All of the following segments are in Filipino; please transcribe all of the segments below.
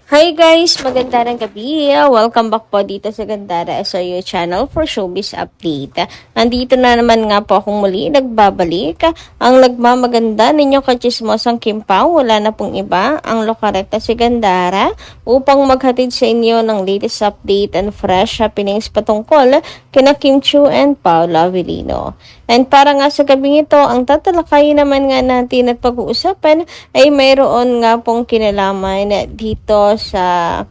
Hi guys! Magandang gabi! Welcome back po dito sa Gandara SRU channel for showbiz update. Nandito na naman nga po akong muli nagbabalik. Ang nagmamaganda ninyong kachismosang Kim Pao, wala na pong iba, ang lokareta si Gandara upang maghatid sa inyo ng latest update and fresh happenings patungkol kina Kim Chiu and Paula Avellino. And para nga sa gabing ito, ang tatalakayin naman nga natin at pag-uusapan ay mayroon nga pong kinalaman dito sa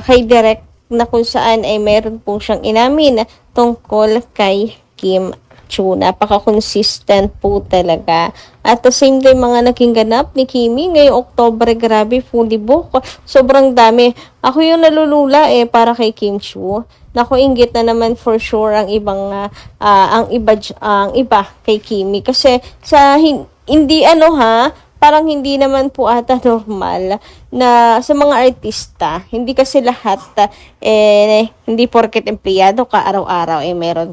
kay Direk na kung saan ay mayroon po siyang inamin tungkol kay Kim Chiu. Napaka-consistent po talaga. At the same time, mga naging ganap ni Kimi ngayong Oktobre, grabe, fully book. Sobrang dami. Ako yung nalulula para kay Kim Chiu. Naku, inggit na naman for sure ang ibang ang iba kay Kimi kasi sa hindi parang hindi naman po ata normal na sa mga artista, hindi kasi lahat hindi porket empleyado ka araw-araw meron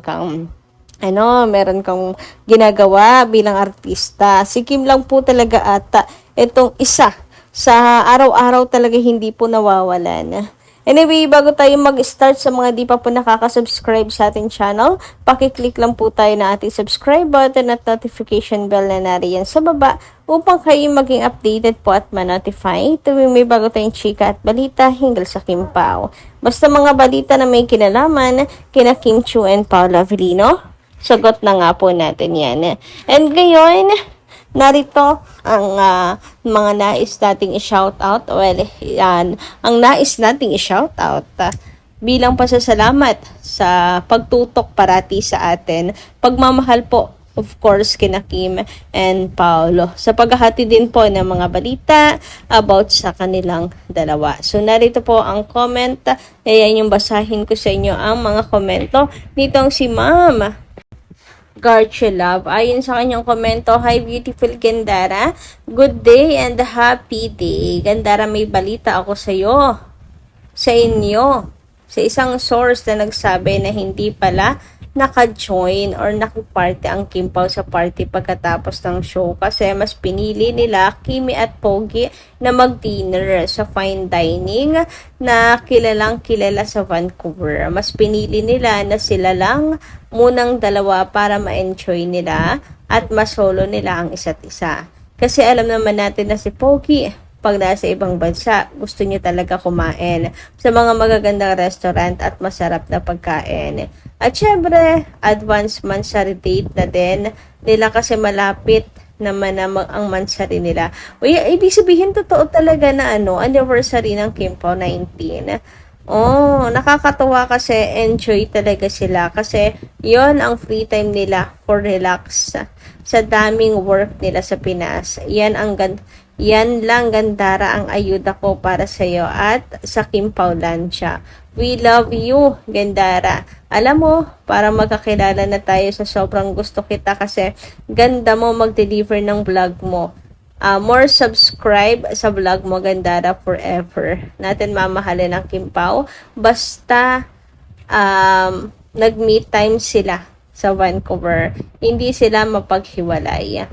kang ginagawa bilang artista. Si Kim lang po talaga ata itong isa sa araw-araw talaga hindi po nawawalan. Anyway, bago tayo mag-start sa mga di pa po nakaka-subscribe sa ating channel, pakiclick lang po tayo na ating subscribe button at notification bell na nariyan sa baba upang kayo maging updated po at ma-notify tuwing may bago tayong chika at balita hinggil sa Kim Pao. Basta mga balita na may kinalaman kina Kim Chiu and Paula Avellino, sagot na nga po natin yan. And ngayon, narito ang mga nais nating i-shoutout. Well, yan. Ang nais nating i-shoutout bilang pasasalamat sa pagtutok parati sa atin. Pagmamahal po, of course, kina Kim and Paolo. Sa paghahati din po ng mga balita about sa kanilang dalawa. So, narito po ang comment. Ayan yung basahin ko sa inyo ang mga komento nitong si Ma'am Garche Love. Ayon sa kanyang komento, "Hi beautiful Gandara, good day and happy day. Gandara, may balita ako sa inyo. Sa isang source na nagsabi na hindi pala naka-join or nakiparty ang Kim Pao sa party pagkatapos ng show kasi mas pinili nila Kimi at Pogi na mag-dinner sa fine dining na kilalang kilala sa Vancouver. Mas pinili nila na sila lang munang dalawa para ma-enjoy nila at masolo nila ang isa't isa. Kasi alam naman natin na si Pogi, pag nasa ibang bansa, gusto niyo talaga kumain sa mga magagandang restaurant at masarap na pagkain. At syempre, advance mansari date na din nila kasi malapit naman ang mansari nila. Ibig sabihin, totoo talaga na anniversary ng Kim Pao 19. Oh, nakakatuwa kasi enjoy talaga sila kasi yon ang free time nila for relax sa daming work nila sa Pinas. Yan lang Gandara ang ayuda ko para sa iyo at sa Kim Pao Lancia. We love you, Gandara. Alam mo, para magkakilala na tayo sa sobrang gusto kita kasi ganda mo mag-deliver ng vlog mo. More subscribe sa vlog mo, Gandara, forever. Natin mamahalin ang Kim Pao. Basta nag-meet time sila sa Vancouver. Hindi sila mapaghiwalay.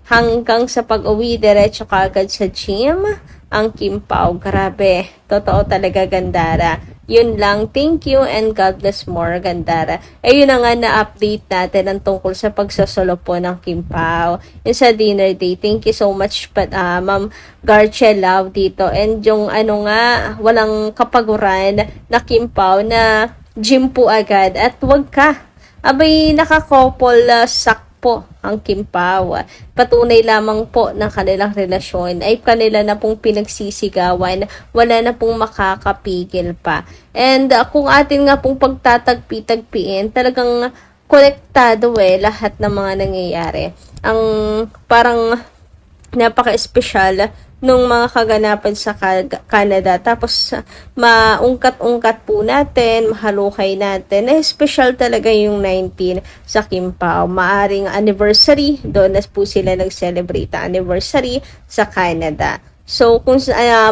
Hanggang sa pag-uwi, diretso kaagad sa gym ang Kim Pao. Grabe, totoo talaga, Gandara. Yun lang, thank you and God bless more, Gandara. Yun na nga na-update natin ang tungkol sa pagsasolo po ng Kim Pao sa dinner day. Thank you so much, Ma'am Garche Love dito. And yung walang kapaguran na Kim Pao na gym po agad. At wag ka, abay nakakopol po ang Kim Pao. Patunay lamang po ng kanilang relasyon ay kanila na pong pinagsisigawan, wala na pong makakapigil pa. And kung atin nga pong pagtatagpi-tagpiin, talagang konektado lahat ng mga nangyayari. Ang parang napaka-espesyal nung mga kaganapan sa Canada. Tapos, maungkat-ungkat po natin, mahalukay natin. Special talaga yung 19 sa Kim Pao. Maaring anniversary, doon na po sila nag-celebrate anniversary sa Canada. So, kung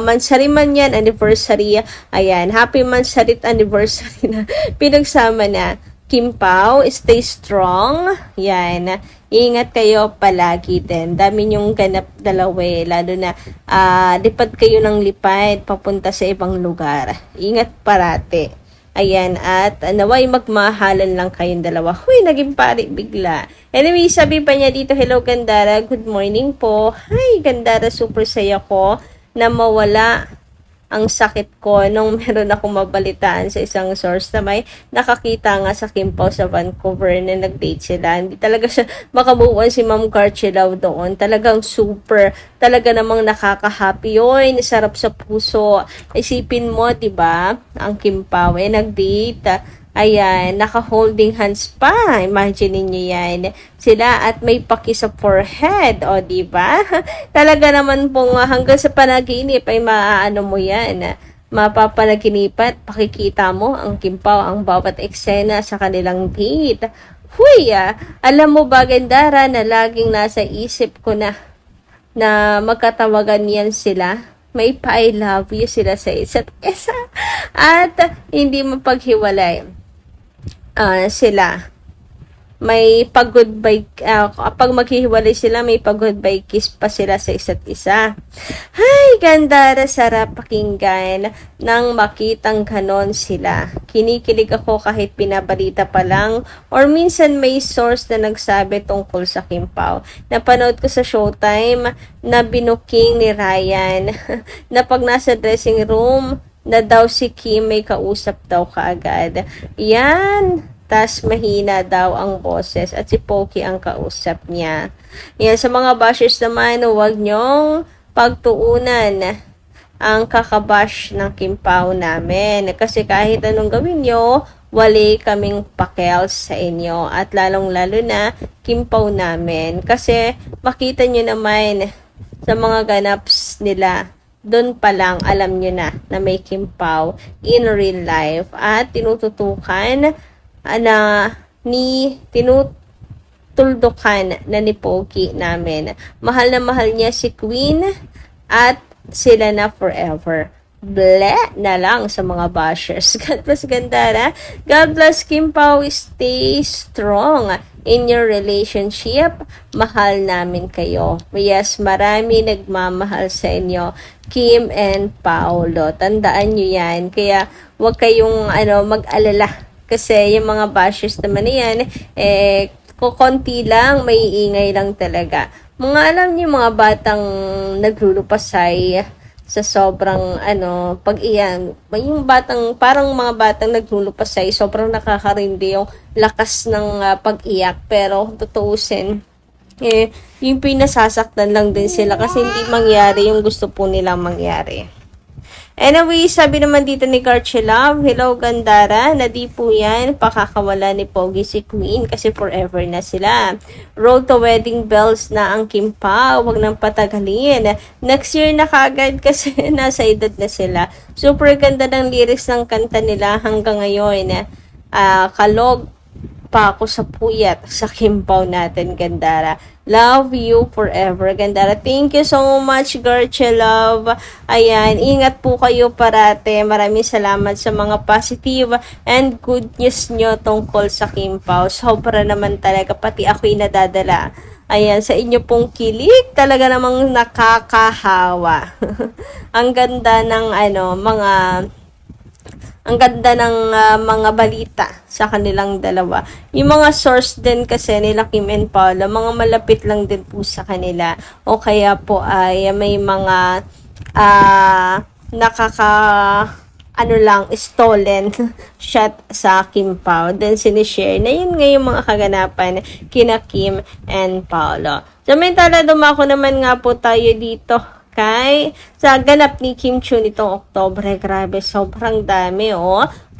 mansari man yan, anniversary, ayan, happy mansarit anniversary na pinagsama na. Kim Pao, stay strong. Yan. Ingat kayo palagi din. Dami niyong ganap dalawa lalo na lipad kayo ng lipad papunta sa ibang lugar. Ingat parate. Ayan, at naway magmahalan lang kayong dalawa. Huy, naging pari bigla. Anyway, sabi pa niya dito, hello Gandara, good morning po. Hi Gandara, super saya ko na mawala ang sakit ko nung meron akong mabalitaan sa isang source na may nakakita nga sa Kimpaw sa Vancouver na nag-date sila. Hindi talaga siya makabuuan si Ma'am Garchilaw doon. Talagang super, talaga namang nakaka-happy yun. Sarap sa puso. Isipin mo, 'di ba? Ang Kimpaw nag-date. Ayan, naka-holding hands pa. Imagine niyo yan. Sila at may paki sa forehead. O, diba? Talaga naman pong hanggang sa panaginip ay maaano mo yan. Mapapanaginipan, pakikita mo ang Kimpaw, ang bawat eksena sa kanilang date. Huy, alam mo ba, Gandara, na laging nasa isip ko na magkatawagan yan sila. May pa-I love you sila sa isa't isa. At hindi mapaghiwalay. Sila may pag-goodbye kapag maghihiwalay sila may pag-goodbye kiss pa sila sa isa't isa. Hay, Gandara, sarap pakinggan nang makitang ganon sila. Kinikilig ako kahit pinabalita pa lang or minsan may source na nagsabi tungkol sa Kimpaw. Napanood ko sa Showtime na binuking ni Ryan na pag nasa dressing room na daw si Kim may kausap daw kaagad. Yan. Tas mahina daw ang boses at si Pokey ang kausap niya. Yan, sa mga bashers naman, huwag nyong pagtuunan ang kakabash ng Kimpaw namin. Kasi kahit anong gawin nyo, wali kaming pakel sa inyo. At lalong-lalo na Kimpaw namin. Kasi makita nyo naman sa mga ganaps nila, doon pa lang alam nyo na may Kimpaw in real life at tinututukan na tinutuldukan na ni Pokey namin. Mahal na mahal niya si Queen at sila na forever. Ble na lang sa mga bashers. God bless, Gandara. God bless, Kimpaw. Stay strong in your relationship. Mahal namin kayo. Yes, marami nagmamahal sa inyo, Kim and Paolo. Tandaan nyo yan. Kaya huwag kayong mag-alala. Kasi yung mga bashers naman yan, kukonti lang, may ingay lang talaga. Mga alam niyo, mga batang naglulupasay sa sobrang pag-iyan. Yung batang, parang mga batang naglulupasay, sobrang nakakarindi yung lakas ng pag-iyak. Pero tutuusin, yung pinasasaktan lang din sila kasi hindi mangyari yung gusto po nilang mangyari. Anyway, sabi naman dito ni Garchilaw, hello Gandara, na di po yan pakakawala ni Pogi si Queen kasi forever na sila. Road to wedding bells na ang Kimpaw, wag nang patagalin. Next year na kagad kasi nasa edad na sila. Super ganda ng lyrics ng kanta nila hanggang ngayon. Kalog pa ako sa puyat sa Kimpaw natin, Gandara. Love you forever, Gandara. Thank you so much, Garchilaw. Ayan, ingat po kayo parate. Maraming salamat sa mga positive and good news nyo tungkol sa Kimpaw. Sobra naman talaga, pati ako'y nadadala. Ayan, sa inyo pong kilig, talaga namang nakakahawa. Ang ganda ng mga balita sa kanilang dalawa. Yung mga source din kasi nila Kim and Paula, mga malapit lang din po sa kanila. O kaya po ay may mga stolen shot sa Kimpaw. Then sinishare na yun ngayon mga kaganapan kina Kim and Paula. Samantala, dumako naman nga po tayo dito sa ganap ni Kim Chiu nitong Oktobre. Grabe, sobrang dami,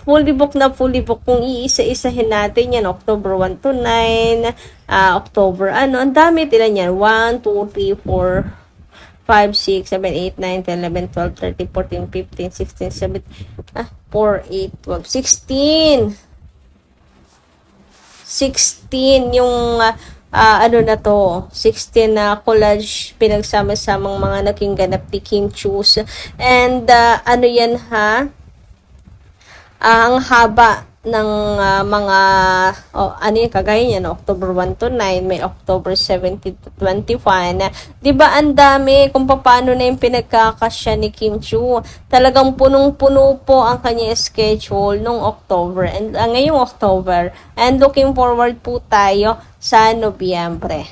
fully book na fully book. Kung iisa-isahin natin yan, October 1 to 9, October, ang dami tila yan, 1, 2, 3, 4, 5, 6, 7, 8, 9, 10, 11, 12, 13, 14, 15, 16, 17, 4, 8, 12, 16 yung na to, 16 na collage pinagsama-samang mga naging ganap ni Kim Chiu. And yan ang haba mga ano yung kagaya niya no, October 1 to 9, may October 17 to 21. 'Di ba ang dami kung paano na yung pinagkakasya ni Kim Chu. Talagang punong-puno po ang kanya schedule nung October and ngayong October, and looking forward po tayo sa Nobyembre.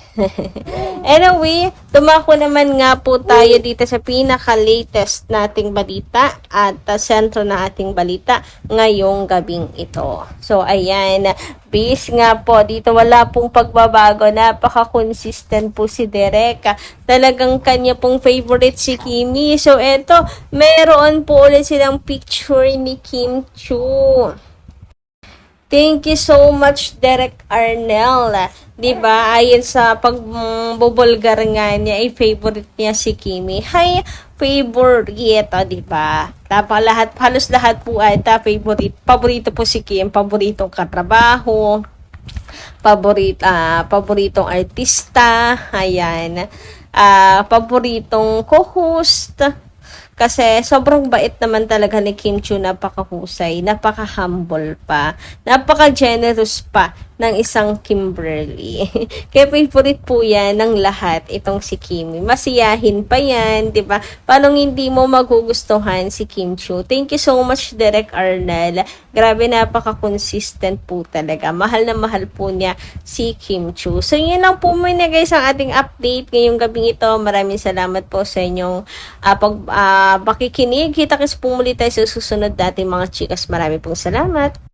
Anyway, tumako naman nga po tayo dito sa pinaka-latest nating balita at sentro na ating balita ngayong gabing ito. So, ayan, base nga po, dito wala pong pagbabago, napaka-consistent po si Derek. Talagang kanya pong favorite si Kimi. So, eto, meron po ulit silang picture ni Kim Chu. Thank you so much, Derek Arnel. 'Di ba? Ayon sa pagbubulgar nga niya, ay favorite niya si Kimi. Hi, favorite, 'di ba? Halos lahat po ay favorite. Paborito po si Kim, paboritong katrabaho, paboritong artista, ayan. Paboritong co-host. Kasi sobrang bait naman talaga ni Kim Chu, napakahusay, napaka-humble pa, napaka-generous pa ng isang Kimberly. Kaya favorite po yan ng lahat, itong si Kimi. Masiyahin pa yan, di ba? Paano hindi mo magugustuhan si Kim Chu? Thank you so much, Derek Arnel. Grabe, napaka-consistent po talaga. Mahal na mahal po niya si Kim Chu. So, yun lang po muna guys ang ating update ngayong gabing ito. Maraming salamat po sa inyong pakikinig. Kita-kits po muli tayo sa susunod nating mga chikas. Maraming pong salamat.